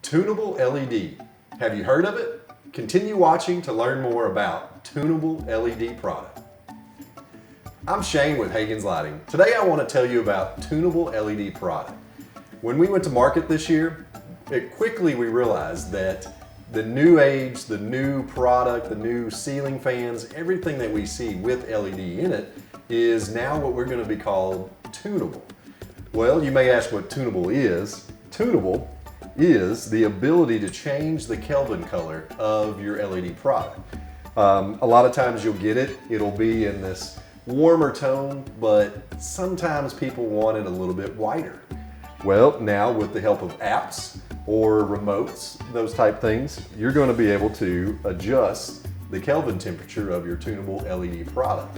Tunable LED. Have you heard of it? Continue watching to learn more about Tunable LED product. I'm Shane with Hagen's Lighting. Today I want to tell you about Tunable LED product. When we went to market this year, quickly we realized that the new age, the new product, the new ceiling fans, everything that we see with LED in it is now what we're going to be called tunable. Well, you may ask what tunable is. Tunable is the ability to change the Kelvin color of your LED product. A lot of times you'll get it, it'll be in this warmer tone, but sometimes people want it a little bit whiter. Well, now with the help of apps or remotes, those type things, you're going to be able to adjust the Kelvin temperature of your tunable LED product.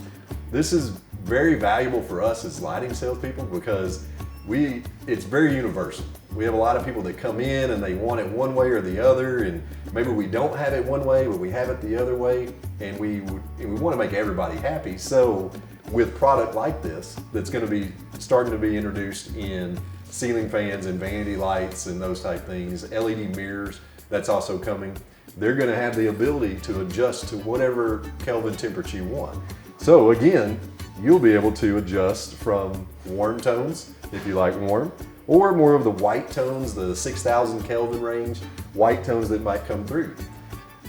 This is very valuable for us as lighting salespeople because it's very universal. We have a lot of people that come in and they want it one way or the other, and maybe we don't have it one way, but we have it the other way, and we want to make everybody happy. So with product like this, that's going to be starting to be introduced in ceiling fans and vanity lights and those type things, LED mirrors, that's also coming. They're going to have the ability to adjust to whatever Kelvin temperature you want. So again, you'll be able to adjust from warm tones, if you like warm, or more of the white tones, the 6,000 Kelvin range, white tones that might come through.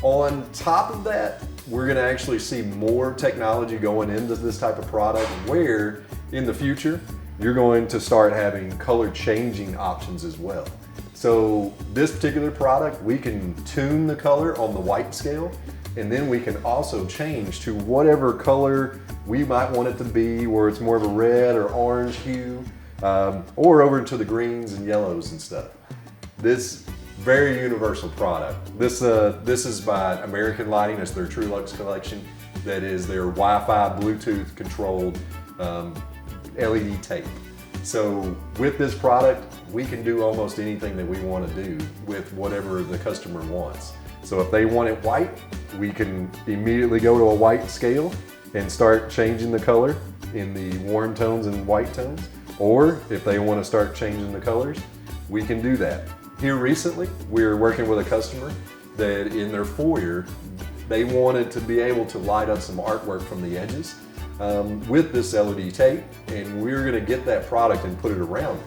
On top of that, we're going to actually see more technology going into this type of product where in the future, you're going to start having color changing options as well. So this particular product, we can tune the color on the white scale, and then we can also change to whatever color we might want it to be, where it's more of a red or orange hue, or over into the greens and yellows and stuff. This very universal product. This is by American Lighting. It's their TrueLux collection. That is their Wi-Fi Bluetooth controlled LED tape. So with this product, we can do almost anything that we want to do with whatever the customer wants. So if they want it white, we can immediately go to a white scale and start changing the color in the warm tones and white tones. Or if they want to start changing the colors, we can do that. Here recently, we were working with a customer that in their foyer, they wanted to be able to light up some artwork from the edges with this LED tape, and we were going to get that product and put it around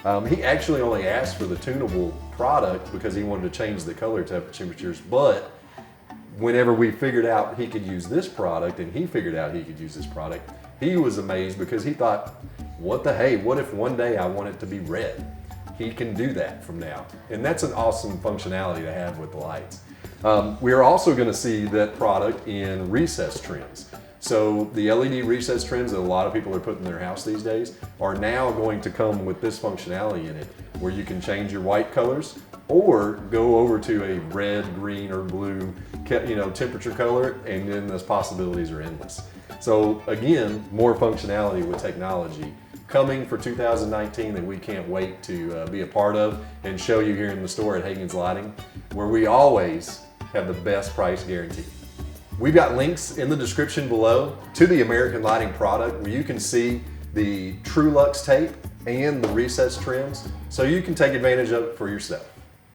it. He actually only asked for the tunable product because he wanted to change the color temperatures, but whenever we figured out he could use this product and he figured out he could use this product, he was amazed because he thought, what if one day I want it to be red? He can do that from now. And that's an awesome functionality to have with the lights. We're also going to see that product in recessed trims. So the LED recessed trims that a lot of people are putting in their house these days are now going to come with this functionality in it, where you can change your white colors or go over to a red, green, or blue temperature color, and then those possibilities are endless. So again, more functionality with technology coming for 2019 that we can't wait to be a part of and show you here in the store at Hagen's Lighting, where we always have the best price guarantee. We've got links in the description below to the American Lighting product where you can see the TrueLux tape and the recessed trims, so you can take advantage of it for yourself.